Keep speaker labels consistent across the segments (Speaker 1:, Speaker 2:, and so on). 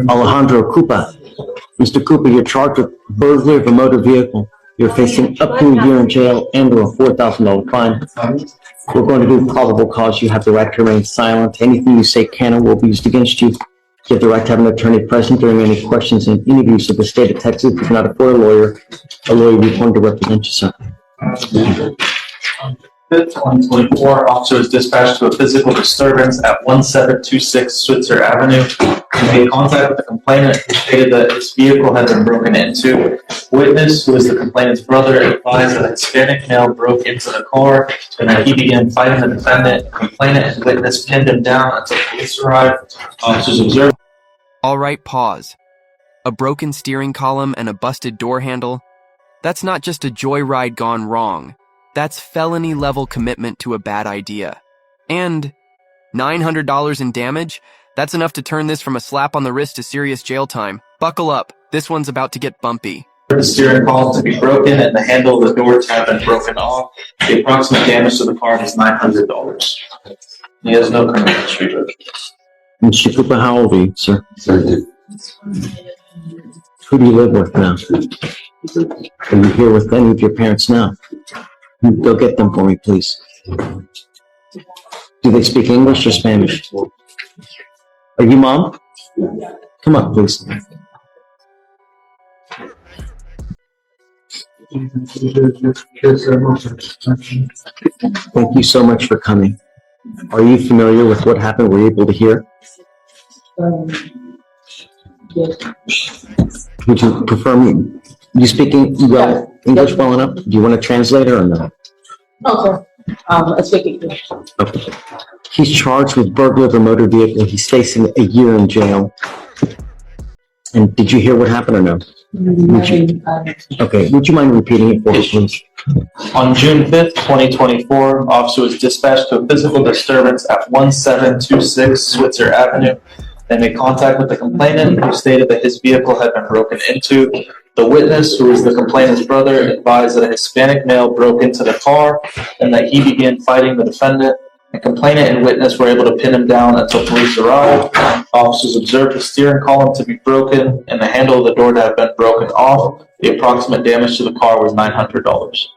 Speaker 1: Alejandro Koopa. Mr. Koopa, you're charged with burglary of a motor vehicle. You're facing up to a year in jail and or a $4,000 fine. We're going to do probable cause. You have the right to remain silent. Anything you say can and will be used against you. You have the right to have an attorney present during any questions and interviews of the state of Texas. If you're not a lawyer will be appointed to represent you, sir.
Speaker 2: 2024, officer was dispatched to a physical disturbance at 1726 Switzer Avenue. He made contact with the complainant, who stated that his vehicle had been broken into. Witness, who is the complainant's brother, advised that a Hispanic male broke into the car and that he began fighting the defendant. Complainant and witness pinned him down until police arrived. Officers observed.
Speaker 3: All right, pause. A broken steering column and a busted door handle? That's not just a joyride gone wrong. That's felony-level commitment to a bad idea. And $900 in damage? That's enough to turn this from a slap on the wrist to serious jail time. Buckle up. This one's about to get bumpy.
Speaker 2: The steering column to be broken and the handle of the door to have been broken off. The approximate damage to the car was $900. He has no criminal history.
Speaker 1: Mr. Koopa, how old are you, sir?
Speaker 4: 30.
Speaker 1: Who do you live with now? Are you here with any of your parents now? Go get them for me, please. Do they speak English or Spanish? Are you mom? Come on, please. Thank you so much for coming. Are you familiar with what happened? Were you able to hear? Would you prefer me? You speak English well enough? Do you want a translator or no?
Speaker 5: Okay. I speak English.
Speaker 1: Okay. He's charged with burglary of a motor vehicle. He's facing a year in jail. And did you hear what happened or no? Okay. Would you mind repeating it for me, please?
Speaker 2: On June 5th, 2024, officer was dispatched to a physical disturbance at 1726 Switzer Avenue. They made contact with the complainant, who stated that his vehicle had been broken into. The witness, who is the complainant's brother, advised that a Hispanic male broke into the car and that he began fighting the defendant. The complainant and witness were able to pin him down until police arrived. Officers observed the steering column to be broken and the handle of the door to have been broken off. The approximate damage to the car was $900.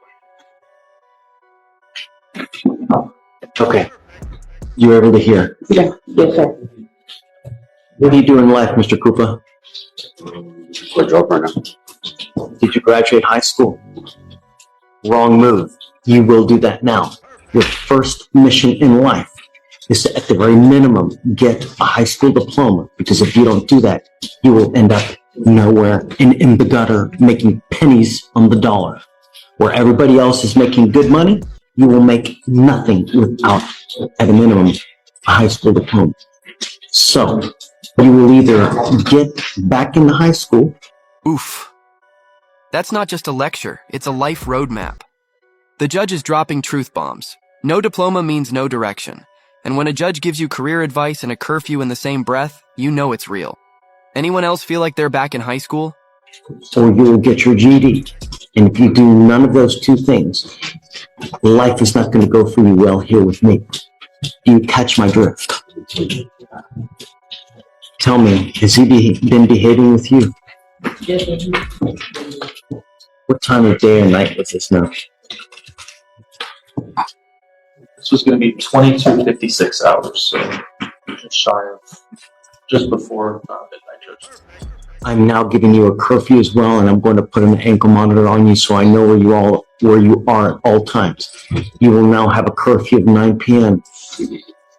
Speaker 1: Okay. You were able to hear?
Speaker 5: Yeah. Yes, sir.
Speaker 1: What do you do in life, Mr. Koopa?
Speaker 4: Quit job right now.
Speaker 1: Did you graduate high school? Wrong move. You will do that now. Your first mission in life is to, at the very minimum, get a high school diploma, because if you don't do that, you will end up nowhere and in the gutter making pennies on the dollar. Where everybody else is making good money, you will make nothing without, at a minimum, a high school diploma. So, you will either get back into high school.
Speaker 3: Oof. That's not just a lecture, it's a life roadmap. The judge is dropping truth bombs. No diploma means no direction. And when a judge gives you career advice and a curfew in the same breath, you know it's real. Anyone else feel like they're back in high school?
Speaker 1: Or you will get your GED. And if you do none of those two things, life is not going to go for you well here with me. Do you catch my drift? Tell me, has he been behaving with you?
Speaker 5: Yes, sir.
Speaker 1: What time of day or night was this now?
Speaker 2: This was going to be 22:56 hours, so just shy of, just before midnight judgment.
Speaker 1: I'm now giving you a curfew as well, and I'm going to put an ankle monitor on you so I know where you are at all times. You will now have a curfew of 9 p.m.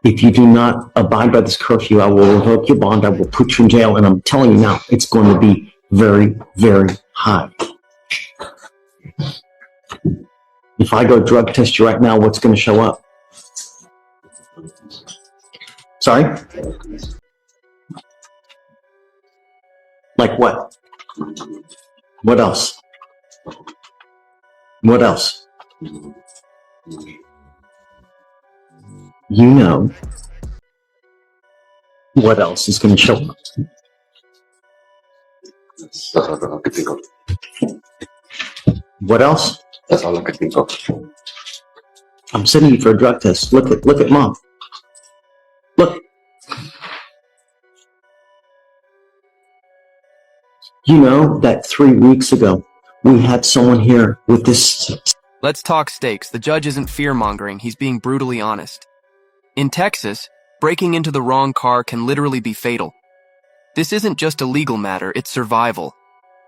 Speaker 1: If you do not abide by this curfew, I will revoke your bond, I will put you in jail, and I'm telling you now, it's going to be very, very high. If I go drug test you right now, what's going to show up? Sorry? Like what? What else? What else? You know what else is going to show up.
Speaker 4: That's all I can think of.
Speaker 1: What else?
Speaker 4: That's all I can think of.
Speaker 1: I'm sending you for a drug test. Look at mom. Look. You know that 3 weeks ago, we had someone here with this.
Speaker 3: Let's talk stakes. The judge isn't fear-mongering, he's being brutally honest. In Texas, breaking into the wrong car can literally be fatal. This isn't just a legal matter, it's survival.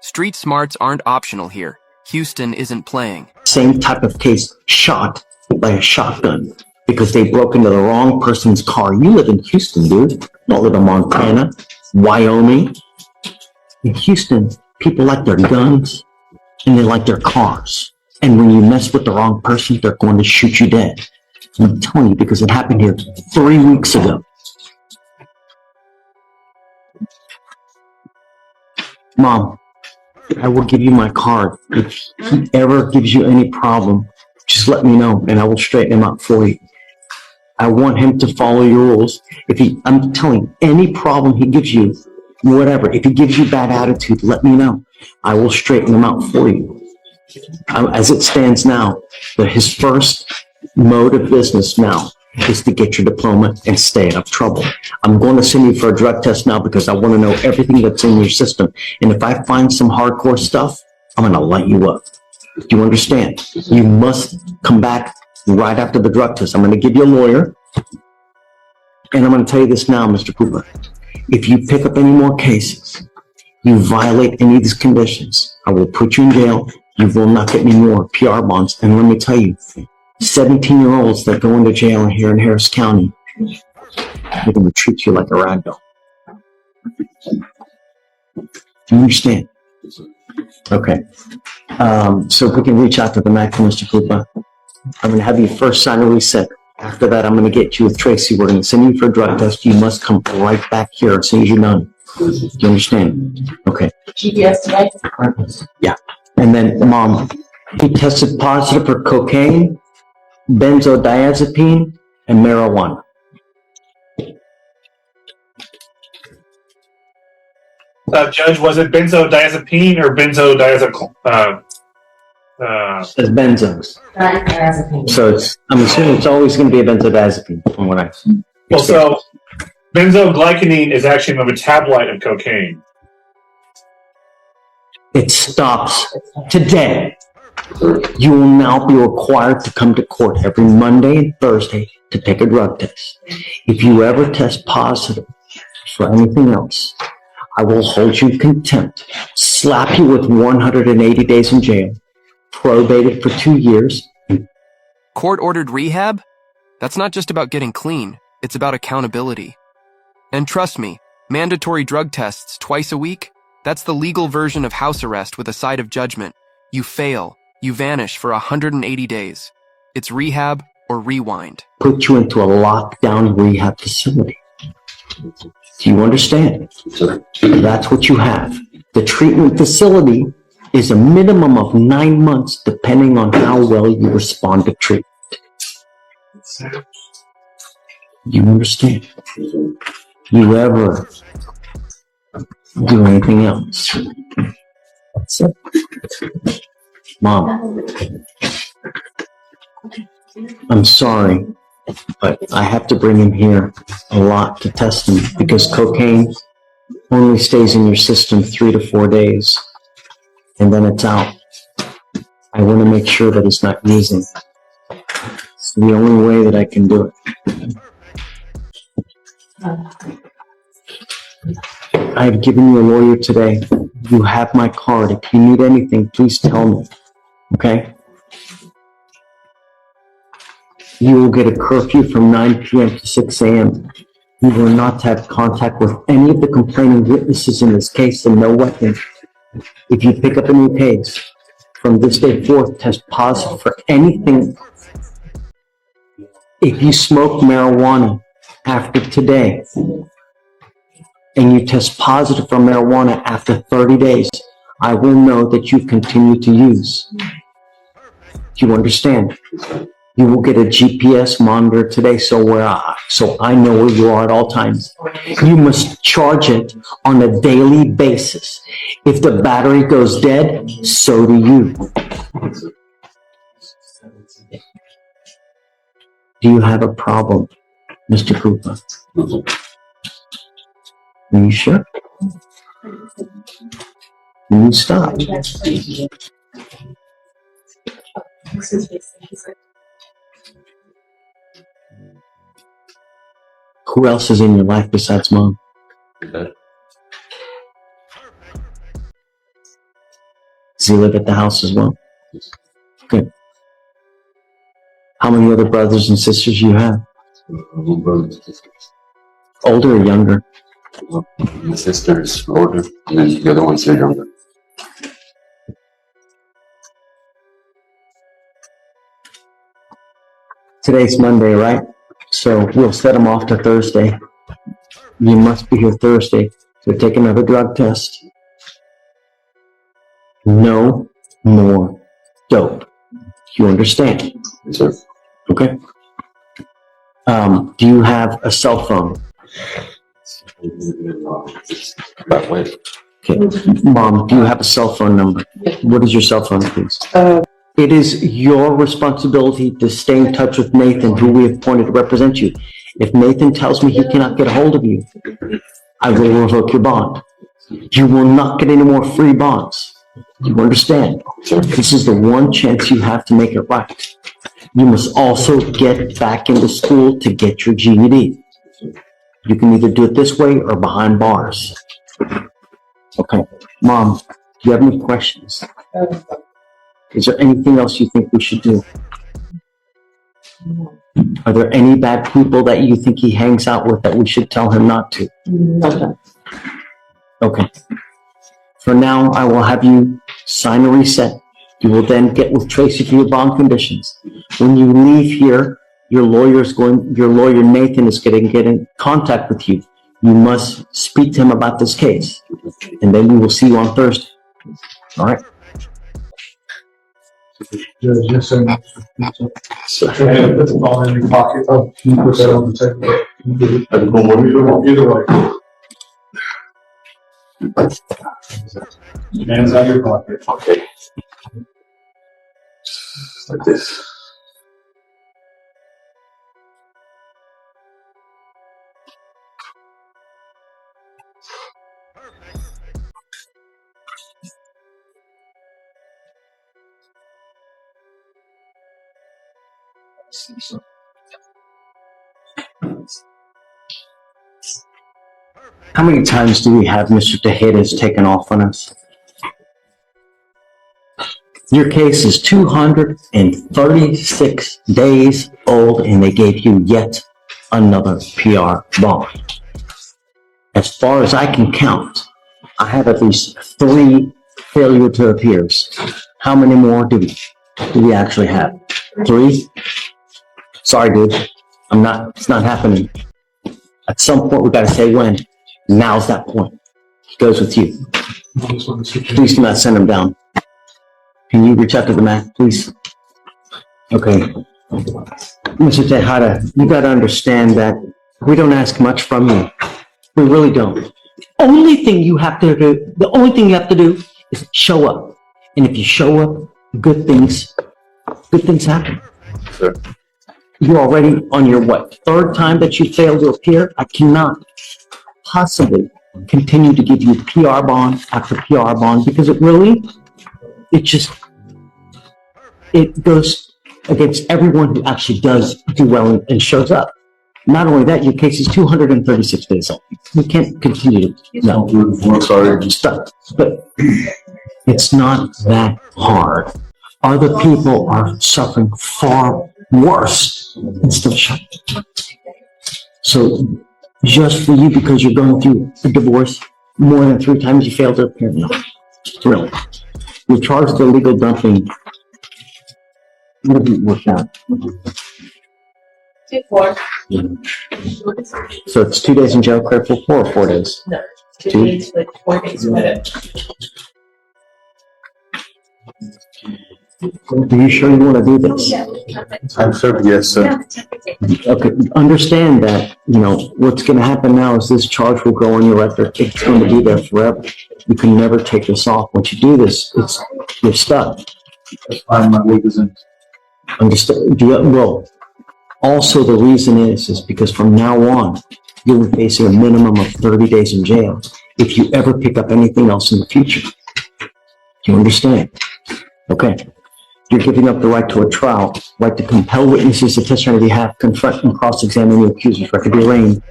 Speaker 3: Street smarts aren't optional here. Houston isn't playing.
Speaker 1: Same type of case, shot by a shotgun because they broke into the wrong person's car. You live in Houston, dude. You don't live in Montana, Wyoming. In Houston, people like their guns and they like their cars. And when you mess with the wrong person, they're going to shoot you dead. I'm telling you because it happened here 3 weeks ago. Mom, I will give you my card. If he ever gives you any problem, just let me know and I will straighten him out for you. I want him to follow your rules. I'm telling you, any problem he gives you, whatever, if he gives you bad attitude, let me know. I will straighten him out for you. As it stands now, his first mode of business now is to get your diploma and stay out of trouble. I'm going to send you for a drug test now because I want to know everything that's in your system. And if I find some hardcore stuff, I'm going to light you up. Do you understand? You must come back right after the drug test. I'm going to give you a lawyer. And I'm going to tell you this now, Mr. Koopa. If you pick up any more cases, you violate any of these conditions, I will put you in jail. You will not get any more PR bonds. And let me tell you, 17-year-olds that go into jail here in Harris County, they're going to treat you like a rag doll. Do you understand? Okay. So if we can reach out to the MAC, Mr. Koopa, I'm going to have you first sign a reset. After that, I'm going to get you with Tracy. We're going to send you for a drug test. You must come right back here as soon as you're done. Do you understand? Okay.
Speaker 5: GPS today?
Speaker 1: Yeah. And then, Mom, he tested positive for cocaine, benzodiazepine, and marijuana.
Speaker 6: Judge, was it benzodiazepine or benzodiazepine?
Speaker 1: It's benzos.
Speaker 5: Diazepam.
Speaker 1: So I'm assuming it's always going to be a benzodiazepine from what I see.
Speaker 6: Well, so benzoglycanine is actually a metabolite of cocaine.
Speaker 1: It stops today. You will now be required to come to court every Monday and Thursday to take a drug test. If you ever test positive for anything else, I will hold you in contempt, slap you with 180 days in jail, probated for 2 years.
Speaker 3: Court-ordered rehab? That's not just about getting clean, it's about accountability. And trust me, mandatory drug tests twice a week, that's the legal version of house arrest with a side of judgment. You fail, you vanish for 180 days. It's rehab or rewind.
Speaker 1: Put you into a lockdown rehab facility. Do you understand? That's what you have. The treatment facility is a minimum of 9 months depending on how well you respond to treatment. You understand? You ever do anything else? That's it. Mom, I'm sorry, but I have to bring him here a lot to test him because cocaine only stays in your system 3 to 4 days and then it's out. I want to make sure that he's not using. It's the only way that I can do it. I've given you a lawyer today. You have my card. If you need anything, please tell me. Okay? You will get a curfew from 9 p.m. to 6 a.m. You will not have contact with any of the complaining witnesses in this case and no weapon. If you pick up a new case, from this day forth, test positive for anything. If you smoke marijuana after today, and you test positive for marijuana after 30 days, I will know that you've continued to use. Do you understand? You will get a GPS monitor today so I know where you are at all times. You must charge it on a daily basis. If the battery goes dead, so do you. Do you have a problem, Mr. Koopa? Are you sure? Can you stop? Who else is in your life besides mom?
Speaker 4: Okay.
Speaker 1: Does he live at the house as well? Okay. How many other brothers and sisters you have? Older or younger?
Speaker 4: My sister is older, and then the other ones are younger.
Speaker 1: Today's Monday, right? So we'll set him off to Thursday. You must be here Thursday to take another drug test. No more dope. You understand?
Speaker 4: Yes, sir.
Speaker 1: Okay. Do you have a cell phone?
Speaker 4: That way.
Speaker 1: Okay. Mom, do you have a cell phone number? What is your cell phone, please? It is your responsibility to stay in touch with Nathan, who we have appointed to represent you. If Nathan tells me he cannot get a hold of you, I will revoke your bond. You will not get any more free bonds. You understand? This is the one chance you have to make it right. You must also get back into school to get your GED. You can either do it this way or behind bars. Okay. Mom, do you have any questions? Is there anything else you think we should do? Are there any bad people that you think he hangs out with that we should tell him not to? Okay. For now, I will have you sign a reset. You will then get with Tracy for your bond conditions. When you leave here, your lawyer Nathan is going to get in contact with you. You must speak to him about this case. And then we will see you on Thursday. All right?
Speaker 7: Yes, sir. And put the ball in your pocket. Oh, can you put that on the table? Either way. Hands out your pocket.
Speaker 4: Okay. Like this.
Speaker 1: How many times do we have Mr. Tejeda's taken off on us? Your case is 236 days old, and they gave you yet another PR bond. As far as I can count, I have at least 3 failure to appears. How many more do we actually have? 3? Sorry, dude. It's not happening. At some point, we got to say when. Now's that point. He goes with you. Please do not send him down. Can you reach out to the Mac, please? Okay. Mr. Tejada, you got to understand that we don't ask much from you. We really don't. The only thing you have to do is show up. And if you show up, good things happen.
Speaker 4: Sure.
Speaker 1: You're already on your, 3rd time that you failed to appear? I cannot possibly continue to give you PR bond after PR bond because it goes against everyone who actually does do well and shows up. Not only that, your case is 236 days old. We can't continue to, no.
Speaker 4: Sorry.
Speaker 1: Stop. But it's not that hard. Other people are suffering far worse and still shut. So just for you, because you're going through a divorce more than 3 times you failed to appear, no. Really. You're charged with illegal dumping. What did it work out?
Speaker 5: 4.
Speaker 1: So it's 2 days in jail, credit for 4 or 4 days?
Speaker 5: No, 2
Speaker 1: 2?
Speaker 5: days, but 4 days credit.
Speaker 1: Are you sure you want to do this?
Speaker 4: I'm sure, yes, sir.
Speaker 1: Okay, understand that, what's going to happen now is this charge will go on your record. It's going to be there forever. You can never take this off. Once you do this, you're stuck.
Speaker 7: My week isn't.
Speaker 1: Understand? Well, also the reason is because from now on, you'll be facing a minimum of 30 days in jail if you ever pick up anything else in the future. You understand? Okay. You're giving up the right to a trial, right to compel witnesses to testify on your behalf, confront and cross-examine the accusers, right to be arraigned,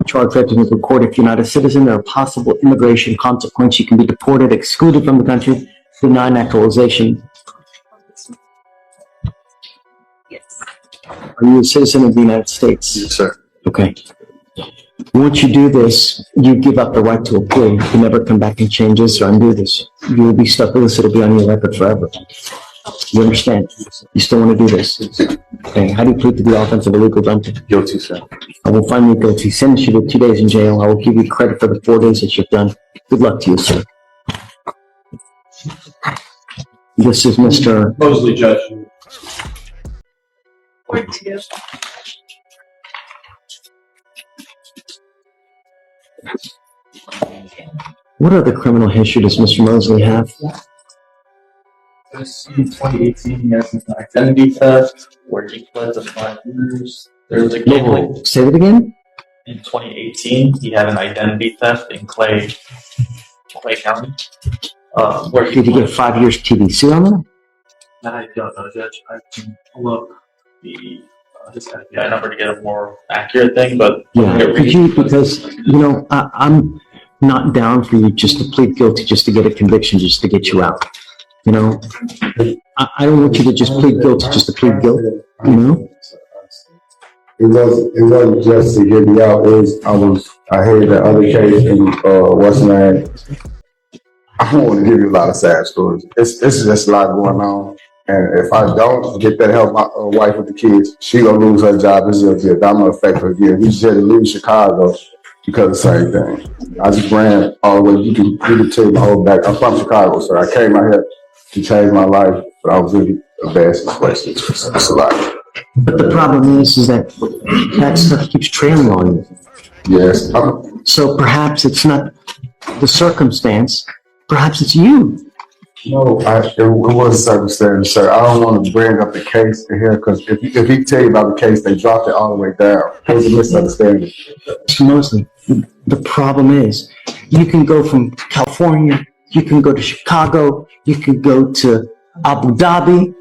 Speaker 1: charged with the court. If you're not a citizen, there are possible immigration consequences. You can be deported, excluded from the country, denied naturalization. Are you a citizen of the United States?
Speaker 4: Yes, sir.
Speaker 1: Okay. Once you do this, you give up the right to appeal. You can never come back and change this or undo this. You will be stuck with this. It'll be on your record forever. You understand? You still want to do this? Okay. How do you plead to the offense of illegal dumping?
Speaker 4: Guilty, sir.
Speaker 1: I will find you guilty, sentence you to 2 days in jail. I will give you credit for the 4 days that you've done. Good luck to you, sir. This is Mr.
Speaker 7: Mosley, Judge.
Speaker 1: What other criminal history does Mr. Mosley have?
Speaker 2: In 2018, he has an identity theft where he pled to 5 years. There was a gambling.
Speaker 1: Say that again?
Speaker 2: In 2018, he had an identity theft in Clay County. Where
Speaker 1: Did he get 5 years TVC on that?
Speaker 2: I don't know, Judge. I can pull up his FBI number to get a more accurate thing, but
Speaker 1: Yeah, because, I'm not down for you just to plead guilty, just to get a conviction, just to get you out. I don't want you to just plead guilty, just to plead guilty,
Speaker 8: It wasn't just to get me out. I heard that other case in Western Land. I don't want to give you a lot of sad stories. It's just a lot going on. And if I don't get that help, my wife with the kids, she gonna lose her job. This is I'm gonna affect her again. We just had to leave Chicago because of the same thing. I just ran all the way. You can tell my whole back. I'm from Chicago, so I came out here to change my life, but I was really a bad situation. It's a lot.
Speaker 1: But the problem is that that stuff keeps trailing on you.
Speaker 8: Yes.
Speaker 1: So perhaps it's not the circumstance, perhaps it's you.
Speaker 8: No, it was a circumstance, sir. I don't want to bring up the case here because if he tell you about the case, they dropped it all the way down. It was a misunderstanding.
Speaker 1: Mostly, the problem is you can go from California, you can go to Chicago, you can go to Abu Dhabi.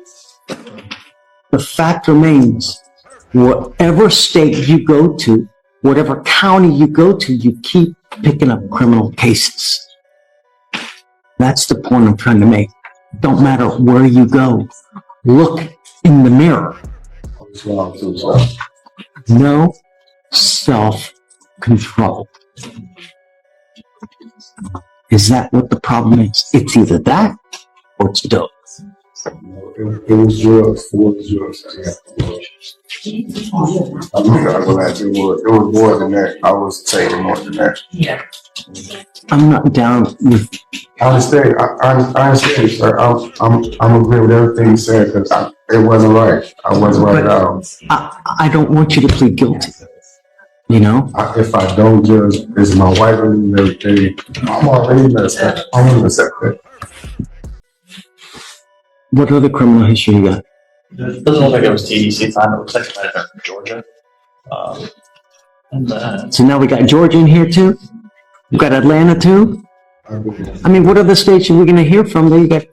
Speaker 1: The fact remains, whatever state you go to, whatever county you go to, you keep picking up criminal cases. That's the point I'm trying to make. Don't matter where you go. Look in the mirror. No self-control. Is that what the problem is? It's either that or it's dope.
Speaker 8: It was drugs. It was drugs. I'm not gonna lie to you. It was more than that. I was taking more than that.
Speaker 5: Yeah.
Speaker 1: I'm not down with.
Speaker 8: I understand. I understand, sir. I'm agreeing with everything you said because it wasn't right. I wasn't right at all.
Speaker 1: I don't want you to plead guilty.
Speaker 8: If I don't judge, is my wife and everything. I'm already messed up. I'm gonna accept that.
Speaker 1: What other criminal history you got?
Speaker 2: it doesn't look like it was TDC time. It looks like it might have been from Georgia. And then
Speaker 1: So now we got Georgia in here too. We got Atlanta too. I mean, what other states are we going to hear from? That you got,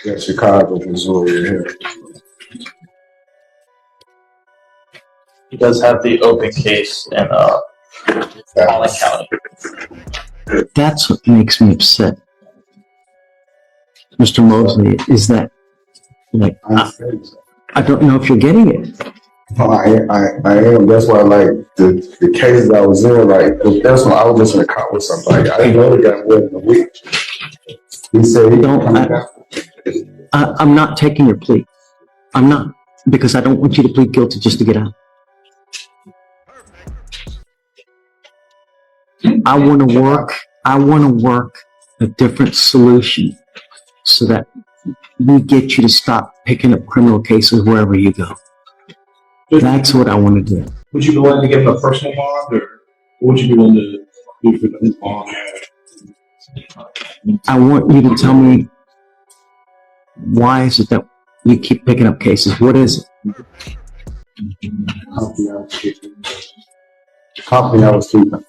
Speaker 8: Yeah, Chicago, Missouri, here.
Speaker 2: he does have the open case in Allen County.
Speaker 1: That's what makes me upset, Mr. Mosley. Is that I don't know if you're getting it.
Speaker 8: I am. That's why, the cases I was in, that's when I was just in a car with somebody. I didn't know the guy more than a week. He said he
Speaker 1: I'm not taking your plea. I'm not, because I don't want you to plead guilty just to get out. I want to work a different solution so that we get you to stop picking up criminal cases wherever you go. That's what I want to do.
Speaker 7: Would you be willing to give him a personal bond, or what would you be willing to do for the bond?
Speaker 1: I want you to tell me, why is it that you keep picking up cases? What is it?
Speaker 8: Company I was keeping.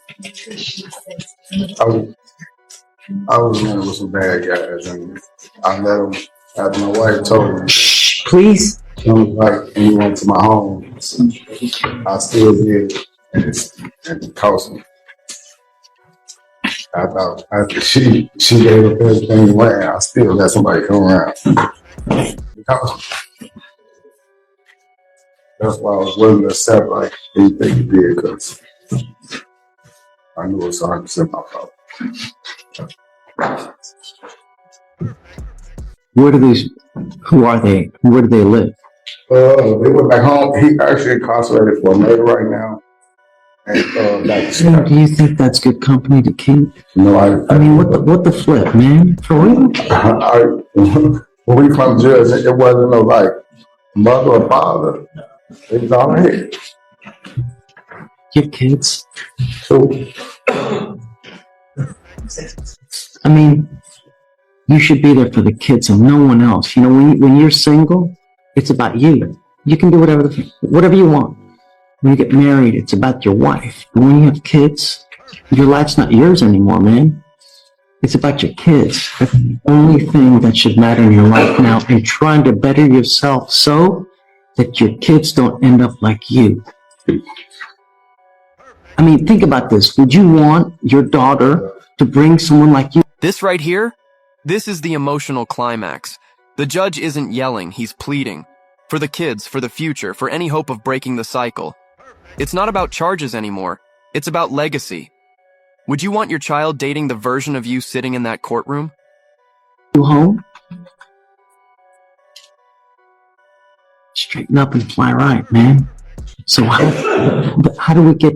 Speaker 8: I was in with some bad guys, and I let him, after my wife told me,
Speaker 1: Shh, please.
Speaker 8: come invite anyone to my home. I still did, and it cost me. I thought after she gave up everything away, I still let somebody come around. It cost me. That's why I was willing to accept like anything you did, because I knew it was 100% my fault.
Speaker 1: Who are they? Where do they live?
Speaker 8: They went back home. He actually incarcerated for murder right now. And back to
Speaker 1: So do you think that's good company to keep?
Speaker 8: No,
Speaker 1: I mean, what the flip, man? For real?
Speaker 8: When we come to jail, it wasn't no like mother or father. It was all here.
Speaker 1: Your kids.
Speaker 8: So
Speaker 1: I mean, you should be there for the kids and no one else. You know, when you're single, it's about you. You can do whatever you want. When you get married, it's about your wife. And when you have kids, your life's not yours anymore, man. It's about your kids. That's the only thing that should matter in your life now, and trying to better yourself so that your kids don't end up like you. I mean, think about this. Would you want your daughter to bring someone like you?
Speaker 3: This right here? This is the emotional climax. The judge isn't yelling, he's pleading. For the kids, for the future, for any hope of breaking the cycle. It's not about charges anymore. It's about legacy. Would you want your child dating the version of you sitting in that courtroom?
Speaker 1: Home? Straighten up and fly right, man. So how do we get...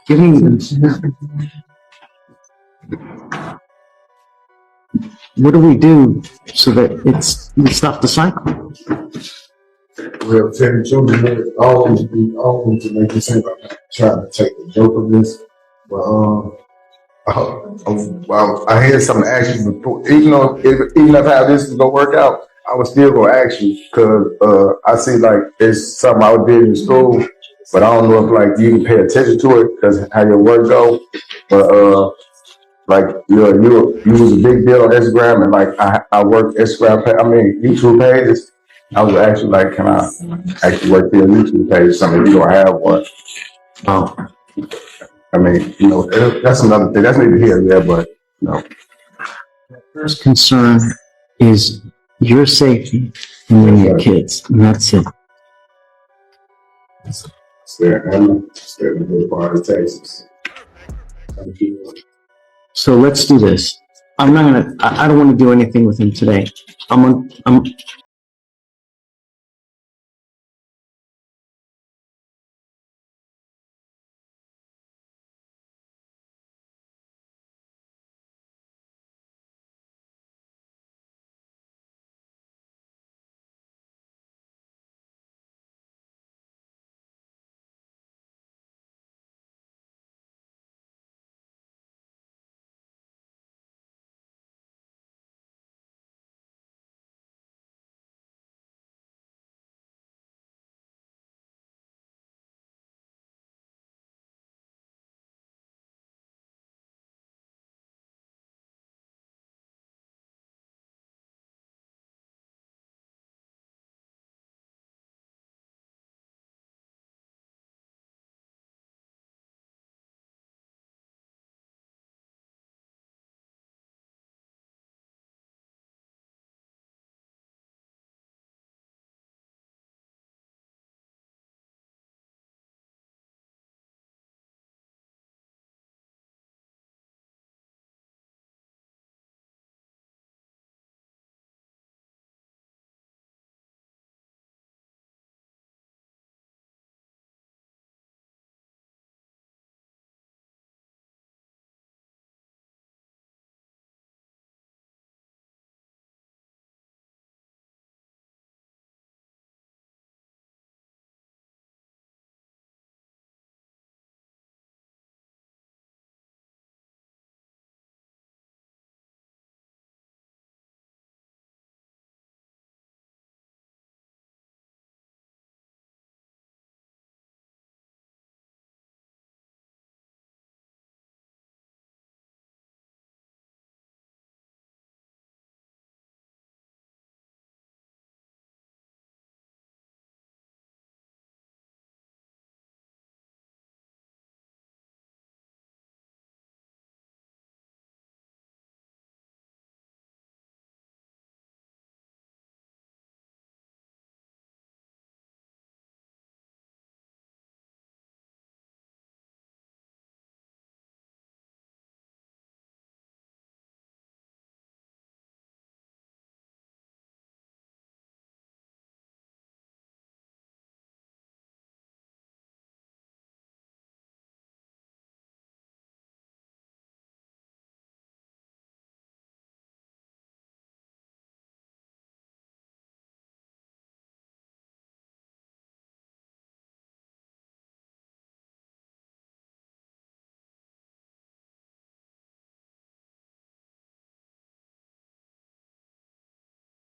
Speaker 1: Give me... What do we do so that we stop the cycle?
Speaker 8: we'll tell the children always to make it seem like I'm trying to take the joke of this. But well, I had something to ask you before. Even if how this is gonna work out, I was still gonna ask you because I see like it's something I did in school, but I don't know if like you can pay attention to it because how your work go. But like you was a big deal on Instagram, and like I work Instagram, YouTube pages. I was actually like, can I actually work for a YouTube page? Something you don't have one. I mean, that's another thing. That's neither here nor there, but
Speaker 1: First concern is your safety and then your kids, and that's it.
Speaker 8: Stay in the good part of Texas.
Speaker 1: So let's do this. I don't want to do anything with him today.